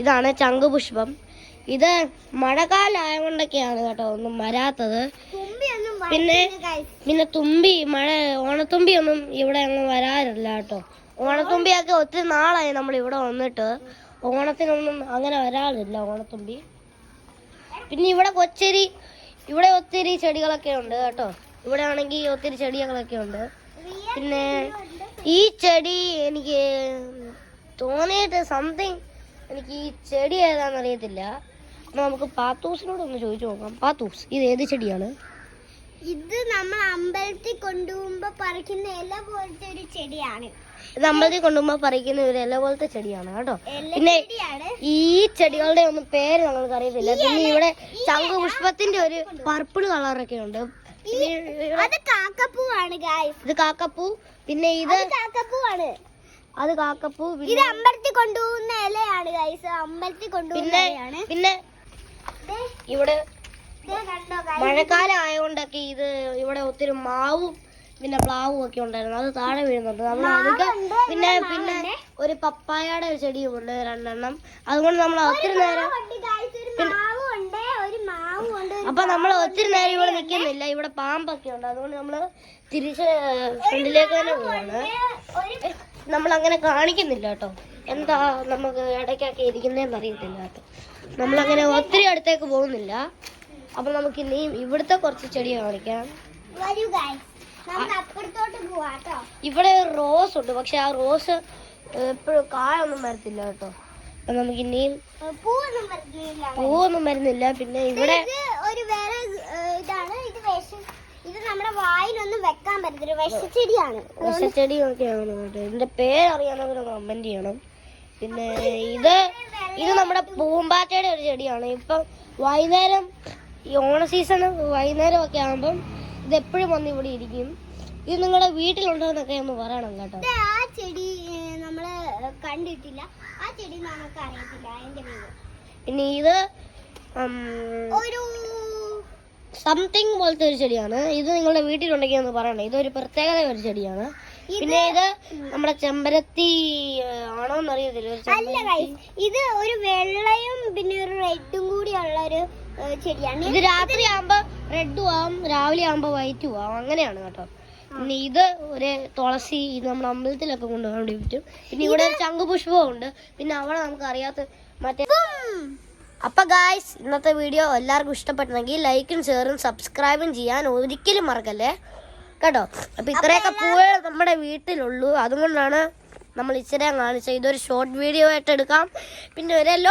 ഇതാണ് ചങ്കുപുഷ്പം. ഇത് മഴക്കാലമായതുകൊണ്ടൊക്കെയാണ് കേട്ടോ ഒന്നും വരാത്തത്. പിന്നെ തുമ്പി ഓണത്തുമ്പി ഒന്നും ഇവിടെ അങ്ങ് വരാറില്ല കേട്ടോ. ഓണത്തുമ്പിയൊക്കെ ഒത്തിരി നാളായി നമ്മൾ ഇവിടെ വന്നിട്ട്. ഓണത്തിനൊന്നും അങ്ങനെ വരാറില്ല ഓണത്തുമ്പി. പിന്നെ ഇവിടെ ഒത്തിരി ചെടികളൊക്കെ ഉണ്ട് കേട്ടോ. ഇവിടെ ആണെങ്കിൽ ഒത്തിരി ചെടികളൊക്കെ ഉണ്ട്. പിന്നെ ഈ ചെടി എനിക്ക് തോന്നിയിട്ട് എനിക്ക് ഈ ചെടി ഏതാണെന്ന് അറിയത്തില്ല. നമുക്ക് പാത്തൂസിനോട് ഒന്ന് ചോദിച്ചു നോക്കാം. പാത്തൂസ്, ഇത് ഏത് ചെടിയാണ്? ഇത് നമ്മൾ അമ്പലത്തിൽ കൊണ്ടുപോകുമ്പോ പറിക്കുന്ന ഇല പോലത്തെ ഒരു ചെടിയാണ്. ഇത് അമ്പലത്തിൽ കൊണ്ടുപോകുമ്പോ പറിക്കുന്ന ഒരു ഇല പോലത്തെ ചെടിയാണ് കേട്ടോ. പിന്നെ ഈ ചെടികളുടെ ഒന്നും പേര് ഞങ്ങൾക്ക് അറിയത്തില്ല. പിന്നെ ഇവിടെ ചങ്കുപുഷ്പത്തിന്റെ ഒരു പർപ്പിൾ കളറൊക്കെ ഉണ്ട്. അത് കാക്കപ്പൂവാണ് ഗായ്സ്. ഇത് കാക്കപ്പൂ. പിന്നെ ഇത് കാക്കപ്പൂവാണ്. അത് കാക്കപ്പൂ. ഇത് അമ്പലത്തിൽ കൊണ്ടുപോകുന്ന ഇലയാണ് ഗായ്സ്. അമ്പലത്തിൽ കൊണ്ടുപോകുന്ന. പിന്നെ ഇവിടെ മഴക്കാലം ആയതുകൊണ്ടൊക്കെ ഇവിടെ ഒത്തിരി മാവും പിന്നെ പ്ലാവും ഒക്കെ ഉണ്ടായിരുന്നു. അത് താഴെ വീഴുന്നുണ്ട്. നമ്മൾ അതൊക്കെ പിന്നെ ഒരു പപ്പായയുടെ ചെടിയും ഉണ്ട്, 2 എണ്ണം. അതുകൊണ്ട് നമ്മൾ ഒത്തിരി നേരം അപ്പൊ നമ്മൾ ഒത്തിരി നേരം ഇവിടെ നിൽക്കുന്നില്ല. ഇവിടെ പാമ്പൊക്കെ ഉണ്ട്. അതുകൊണ്ട് നമ്മൾ തിരിച്ച് ഫ്രണ്ടിലേക്ക് തന്നെ പോവാണ്. നമ്മൾ അങ്ങനെ കാണിക്കുന്നില്ല കേട്ടോ. എന്താ നമുക്ക് ഇടയ്ക്കൊക്കെ ഇരിക്കുന്നതെന്ന് അറിയത്തില്ല കേട്ടോ. നമ്മളങ്ങനെ ഒത്തിരി അടുത്തേക്ക് പോകുന്നില്ല. അപ്പൊ നമുക്ക് ഇനിയും ഇവിടുത്തെ കുറച്ച് ചെടി കാണിക്കാം. ഇവിടെ റോസ് ഉണ്ട്. പക്ഷെ ആ റോസ് എപ്പോഴും കായൊന്നും വരത്തില്ല കേട്ടോ. അപ്പൊ നമുക്ക് ഇനിയും പൂവൊന്നും വരുന്നില്ല. പിന്നെ ഇവിടെ ഒരു വേറെ ഇതാണ്. ഇത് നമ്മുടെ വായിലൊന്നും വെക്കാൻ പറ്റത്തില്ല. വിഷച്ചെടിയാണ്. വിഷച്ചെടിയൊക്കെയാണ് കേട്ടോ. ഇതിന്റെ പേരറിയാനവർ കമന്റ് ചെയ്യണം. പിന്നെ ഇത് നമ്മുടെ പൂമ്പാറ്റയുടെ ഒരു ചെടിയാണ്. ഇപ്പം വൈകുന്നേരം ഈ ഓണ സീസൺ വൈകുന്നേരം ഒക്കെ ആകുമ്പം ഇത് എപ്പോഴും വന്ന് ഇവിടെ ഇരിക്കും. ഇത് നിങ്ങളുടെ വീട്ടിലുണ്ടോ എന്നൊക്കെ ഒന്ന് പറയണം കേട്ടോ. ആ ചെടി നമ്മള് കണ്ടിട്ടില്ല. ആ ചെടി നമുക്ക് അറിയത്തില്ല അതിന്റെ പേര്. പിന്നെ ഇത് ഒരു സംതിങ് പോലത്തെ ഒരു ചെടിയാണ്. ഇത് നിങ്ങളുടെ വീട്ടിലുണ്ടെങ്കിൽ ഒന്ന് പറയണം. ഇതൊരു പ്രത്യേകത ഒരു ചെടിയാണ്. പിന്നെ ഇത് നമ്മുടെ ചെമ്പരത്തി ആണോന്ന് അറിയത്തില്ല. ഇത് ഒരു വെള്ളയും പിന്നെ ഒരു റെഡും കൂടി ഉള്ള ഒരു ചെടിയാണ്. ഇത് രാത്രി ആകുമ്പോ റെഡും ആവും, രാവിലെ ആകുമ്പോ വൈറ്റും ആവും. അങ്ങനെയാണ് കേട്ടോ. പിന്നെ ഇത് ഒരു തുളസി. ഇത് നമ്മൾ അമ്പലത്തിലൊക്കെ കൊണ്ടുപോകാൻ വേണ്ടി പറ്റും. പിന്നെ ഇവിടെ ഒരു ചങ്കുപുഷ്പവും ഉണ്ട്. പിന്നെ അവിടെ നമുക്ക് അറിയാത്ത മറ്റേ. അപ്പൊ ഗായ്സ്, ഇന്നത്തെ വീഡിയോ എല്ലാവർക്കും ഇഷ്ടപ്പെട്ടെങ്കിൽ ലൈക്കും ഷെയറും സബ്സ്ക്രൈബും ചെയ്യാൻ ഒരിക്കലും മറക്കല്ലേ കേട്ടോ. അപ്പൊ ഇത്രയൊക്കെ പൂവേ നമ്മുടെ വീട്ടിലുള്ളൂ. അതുകൊണ്ടാണ് നമ്മൾ ഇച്ചിരി കാണിച്ചത്. ഇതൊരു ഷോർട്ട് വീഡിയോ ആയിട്ട് എടുക്കാം. പിന്നെ ഒരു